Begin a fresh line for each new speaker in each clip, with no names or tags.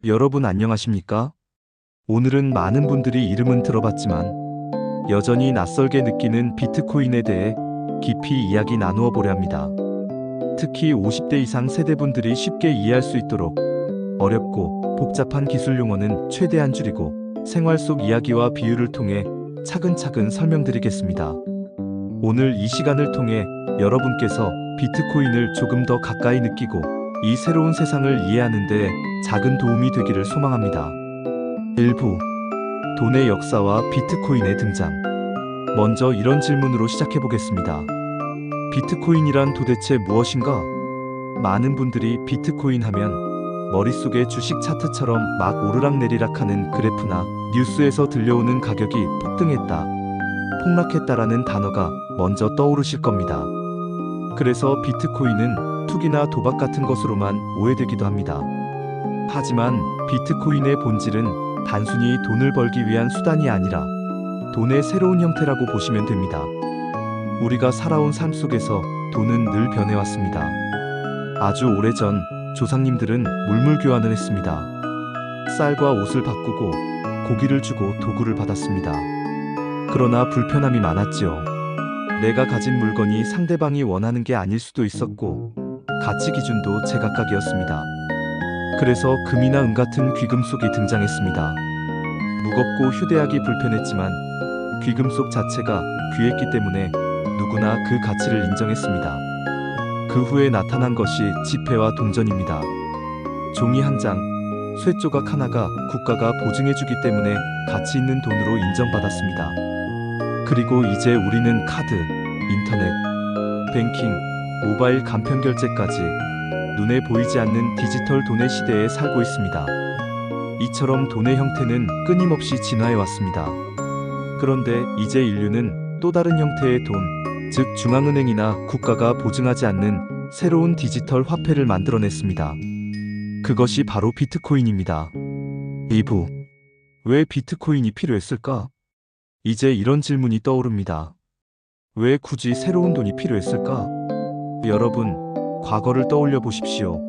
여러분 안녕하십니까? 오늘은 많은 분들이 이름은 들어봤지만 여전히 낯설게 느끼는 비트코인에 대해 깊이 이야기 나누어 보려 합니다. 특히 50대 이상 세대분들이 쉽게 이해할 수 있도록 어렵고 복잡한 기술 용어는 최대한 줄이고 생활 속 이야기와 비유를 통해 차근차근 설명드리겠습니다. 오늘 이 시간을 통해 여러분께서 비트코인을 조금 더 가까이 느끼고 이 새로운 세상을 이해하는 데 작은 도움이 되기를 소망합니다. 1부 돈의 역사와 비트코인의 등장. 먼저 이런 질문으로 시작해 보겠습니다. 비트코인이란 도대체 무엇인가? 많은 분들이 비트코인 하면 머릿속에 주식 차트처럼 막 오르락내리락하는 그래프나 뉴스에서 들려오는 가격이 폭등했다, 폭락했다라는 단어가 먼저 떠오르실 겁니다. 그래서 비트코인은 투기나 도박 같은 것으로만 오해되기도 합니다. 하지만 비트코인의 본질은 단순히 돈을 벌기 위한 수단이 아니라 돈의 새로운 형태라고 보시면 됩니다. 우리가 살아온 삶 속에서 돈은 늘 변해왔습니다. 아주 오래전 조상님들은 물물 교환을 했습니다. 쌀과 옷을 바꾸고 고기를 주고 도구를 받았습니다. 그러나 불편함이 많았지요. 내가 가진 물건이 상대방이 원하는 게 아닐 수도 있었고 가치 기준도 제각각이었습니다. 그래서 금이나 은 같은 귀금속이 등장했습니다. 무겁고 휴대하기 불편했지만 귀금속 자체가 귀했기 때문에 누구나 그 가치를 인정했습니다. 그 후에 나타난 것이 지폐와 동전입니다. 종이 한 장, 쇠조각 하나가 국가가 보증해주기 때문에 가치 있는 돈으로 인정받았습니다. 그리고 이제 우리는 카드, 인터넷, 뱅킹, 모바일 간편 결제까지 눈에 보이지 않는 디지털 돈의 시대에 살고 있습니다. 이처럼 돈의 형태는 끊임없이 진화해 왔습니다. 그런데 이제 인류는 또 다른 형태의 돈, 즉 중앙은행이나 국가가 보증하지 않는 새로운 디지털 화폐를 만들어냈습니다. 그것이 바로 비트코인입니다. 2부. 왜 비트코인이 필요했을까? 이제 이런 질문이 떠오릅니다. 왜 굳이 새로운 돈이 필요했을까? 여러분, 과거를 떠올려 보십시오.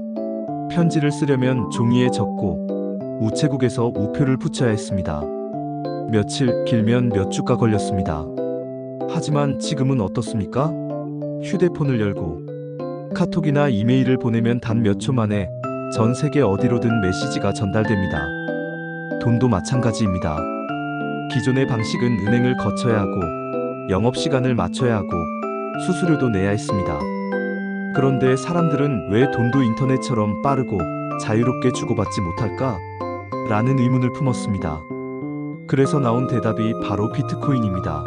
편지를 쓰려면 종이에 적고 우체국에서 우표를 붙여야 했습니다. 며칠, 길면 몇 주가 걸렸습니다. 하지만 지금은 어떻습니까? 휴대폰을 열고 카톡이나 이메일을 보내면 단 몇 초 만에 전 세계 어디로든 메시지가 전달됩니다. 돈도 마찬가지입니다. 기존의 방식은 은행을 거쳐야 하고 영업시간을 맞춰야 하고 수수료도 내야 했습니다. 그런데 사람들은 왜 돈도 인터넷처럼 빠르고 자유롭게 주고받지 못할까? 라는 의문을 품었습니다. 그래서 나온 대답이 바로 비트코인입니다.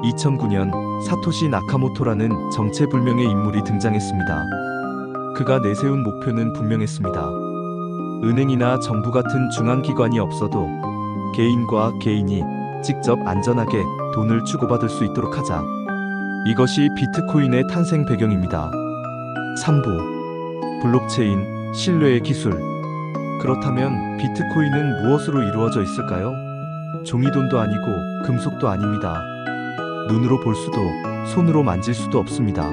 2009년 사토시 나카모토라는 정체불명의 인물이 등장했습니다. 그가 내세운 목표는 분명했습니다. 은행이나 정부 같은 중앙기관이 없어도 개인과 개인이 직접 안전하게 돈을 주고받을 수 있도록 하자. 이것이 비트코인의 탄생 배경입니다. 3부. 블록체인, 신뢰의 기술. 그렇다면 비트코인은 무엇으로 이루어져 있을까요? 종이돈도 아니고 금속도 아닙니다. 눈으로 볼 수도 손으로 만질 수도 없습니다.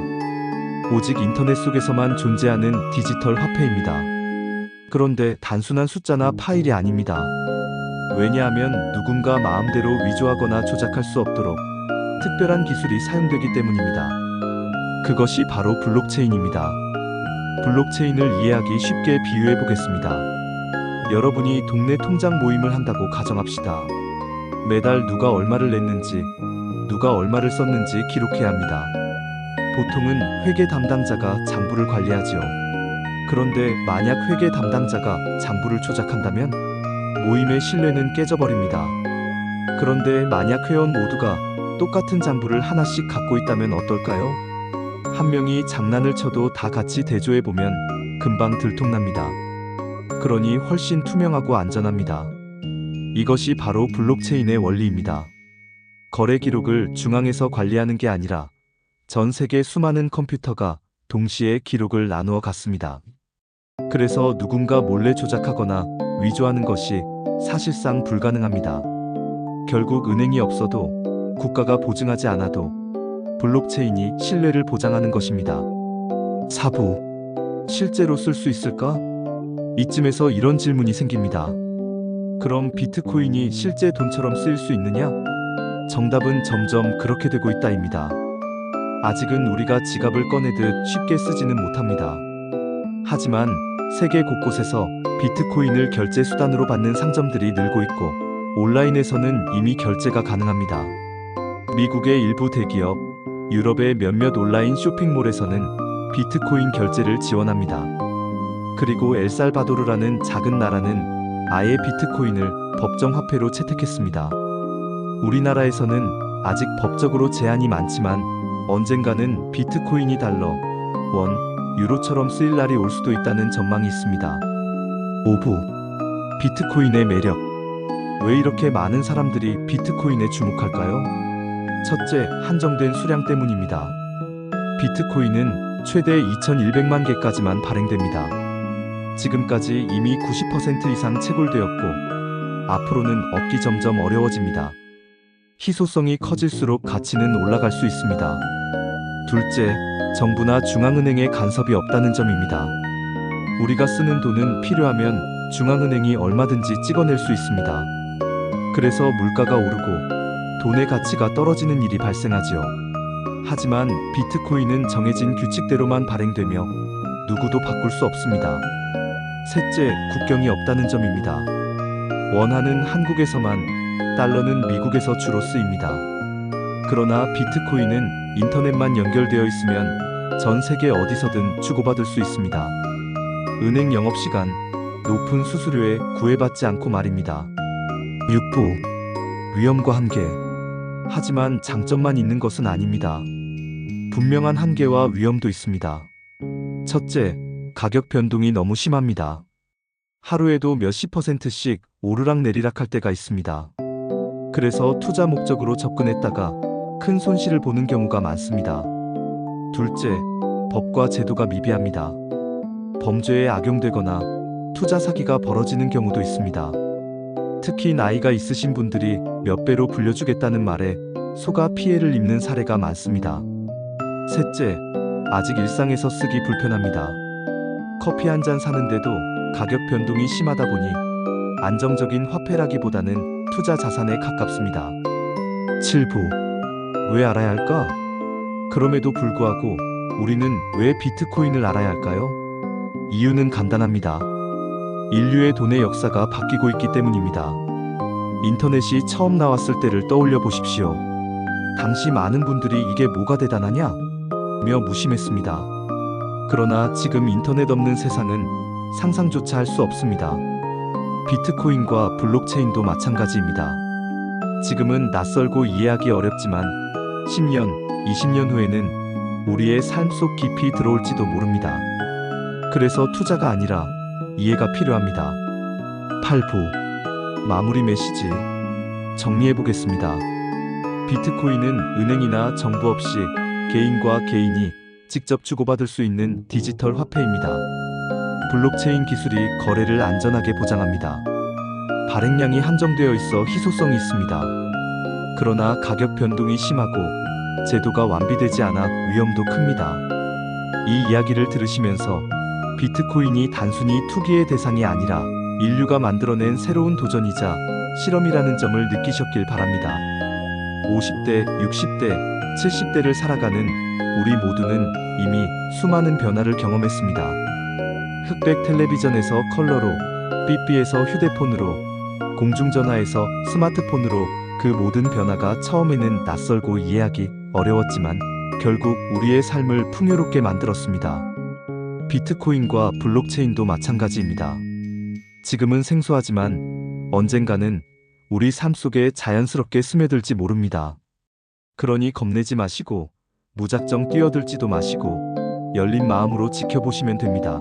오직 인터넷 속에서만 존재하는 디지털 화폐입니다. 그런데 단순한 숫자나 파일이 아닙니다. 왜냐하면 누군가 마음대로 위조하거나 조작할 수 없도록 특별한 기술이 사용되기 때문입니다. 그것이 바로 블록체인입니다. 블록체인을 이해하기 쉽게 비유해 보겠습니다. 여러분이 동네 통장 모임을 한다고 가정합시다. 매달 누가 얼마를 냈는지, 누가 얼마를 썼는지 기록해야 합니다. 보통은 회계 담당자가 장부를 관리하지요. 그런데 만약 회계 담당자가 장부를 조작한다면 모임의 신뢰는 깨져버립니다. 그런데 만약 회원 모두가 똑같은 장부를 하나씩 갖고 있다면 어떨까요? 한 명이 장난을 쳐도 다 같이 대조해보면 금방 들통납니다. 그러니 훨씬 투명하고 안전합니다. 이것이 바로 블록체인의 원리입니다. 거래 기록을 중앙에서 관리하는 게 아니라 전 세계 수많은 컴퓨터가 동시에 기록을 나누어 갔습니다. 그래서 누군가 몰래 조작하거나 위조하는 것이 사실상 불가능합니다. 결국 은행이 없어도 국가가 보증하지 않아도 블록체인이 신뢰를 보장하는 것입니다. 4부. 실제로 쓸 수 있을까? 이쯤에서 이런 질문이 생깁니다. 그럼 비트코인이 실제 돈처럼 쓰일 수 있느냐? 정답은 점점 그렇게 되고 있다입니다. 아직은 우리가 지갑을 꺼내듯 쉽게 쓰지는 못합니다. 하지만 세계 곳곳에서 비트코인을 결제 수단으로 받는 상점들이 늘고 있고 온라인에서는 이미 결제가 가능합니다. 미국의 일부 대기업, 유럽의 몇몇 온라인 쇼핑몰에서는 비트코인 결제를 지원합니다. 그리고 엘살바도르라는 작은 나라는 아예 비트코인을 법정 화폐로 채택했습니다. 우리나라에서는 아직 법적으로 제한이 많지만 언젠가는 비트코인이 달러, 원, 유로처럼 쓰일 날이 올 수도 있다는 전망이 있습니다. 5부. 비트코인의 매력. 왜 이렇게 많은 사람들이 비트코인에 주목할까요? 첫째, 한정된 수량 때문입니다. 비트코인은 최대 2,100만 개까지만 발행됩니다. 지금까지 이미 90% 이상 채굴되었고 앞으로는 얻기 점점 어려워집니다. 희소성이 커질수록 가치는 올라갈 수 있습니다. 둘째, 정부나 중앙은행의 간섭이 없다는 점입니다. 우리가 쓰는 돈은 필요하면 중앙은행이 얼마든지 찍어낼 수 있습니다. 그래서 물가가 오르고 돈의 가치가 떨어지는 일이 발생하지요. 하지만 비트코인은 정해진 규칙대로만 발행되며 누구도 바꿀 수 없습니다. 셋째, 국경이 없다는 점입니다. 원화는 한국에서만, 달러는 미국에서 주로 쓰입니다. 그러나 비트코인은 인터넷만 연결되어 있으면 전 세계 어디서든 주고받을 수 있습니다. 은행 영업시간, 높은 수수료에 구애받지 않고 말입니다. 6부. 위험과 한계. 하지만 장점만 있는 것은 아닙니다. 분명한 한계와 위험도 있습니다. 첫째, 가격 변동이 너무 심합니다. 하루에도 몇십 %씩 오르락내리락 할 때가 있습니다. 그래서 투자 목적으로 접근했다가 큰 손실을 보는 경우가 많습니다. 둘째, 법과 제도가 미비합니다. 범죄에 악용되거나 투자 사기가 벌어지는 경우도 있습니다. 특히 나이가 있으신 분들이 몇 배로 불려주겠다는 말에 속아 피해를 입는 사례가 많습니다. 셋째, 아직 일상에서 쓰기 불편합니다. 커피 한 잔 사는데도 가격 변동이 심하다 보니 안정적인 화폐라기보다는 투자 자산에 가깝습니다. 7부. 왜 알아야 할까? 그럼에도 불구하고 우리는 왜 비트코인을 알아야 할까요? 이유는 간단합니다. 인류의 돈의 역사가 바뀌고 있기 때문입니다. 인터넷이 처음 나왔을 때를 떠올려 보십시오. 당시 많은 분들이 이게 뭐가 대단하냐? 며 무심했습니다. 그러나 지금 인터넷 없는 세상은 상상조차 할 수 없습니다. 비트코인과 블록체인도 마찬가지입니다. 지금은 낯설고 이해하기 어렵지만 10년, 20년 후에는 우리의 삶 속 깊이 들어올지도 모릅니다. 그래서 투자가 아니라 이해가 필요합니다. 8부. 마무리 메시지. 정리해보겠습니다. 비트코인은 은행이나 정부 없이 개인과 개인이 직접 주고받을 수 있는 디지털 화폐입니다. 블록체인 기술이 거래를 안전하게 보장합니다. 발행량이 한정되어 있어 희소성이 있습니다. 그러나 가격 변동이 심하고 제도가 완비되지 않아 위험도 큽니다. 이 이야기를 들으시면서 비트코인이 단순히 투기의 대상이 아니라 인류가 만들어낸 새로운 도전이자 실험이라는 점을 느끼셨길 바랍니다. 50대, 60대, 70대를 살아가는 우리 모두는 이미 수많은 변화를 경험했습니다. 흑백 텔레비전에서 컬러로, 삐삐에서 휴대폰으로, 공중전화에서 스마트폰으로 그 모든 변화가 처음에는 낯설고 이해하기 어려웠지만 결국 우리의 삶을 풍요롭게 만들었습니다. 비트코인과 블록체인도 마찬가지입니다. 지금은 생소하지만 언젠가는 우리 삶 속에 자연스럽게 스며들지 모릅니다. 그러니 겁내지 마시고 무작정 뛰어들지도 마시고 열린 마음으로 지켜보시면 됩니다.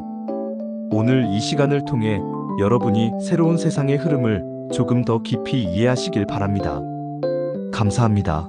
오늘 이 시간을 통해 여러분이 새로운 세상의 흐름을 조금 더 깊이 이해하시길 바랍니다. 감사합니다.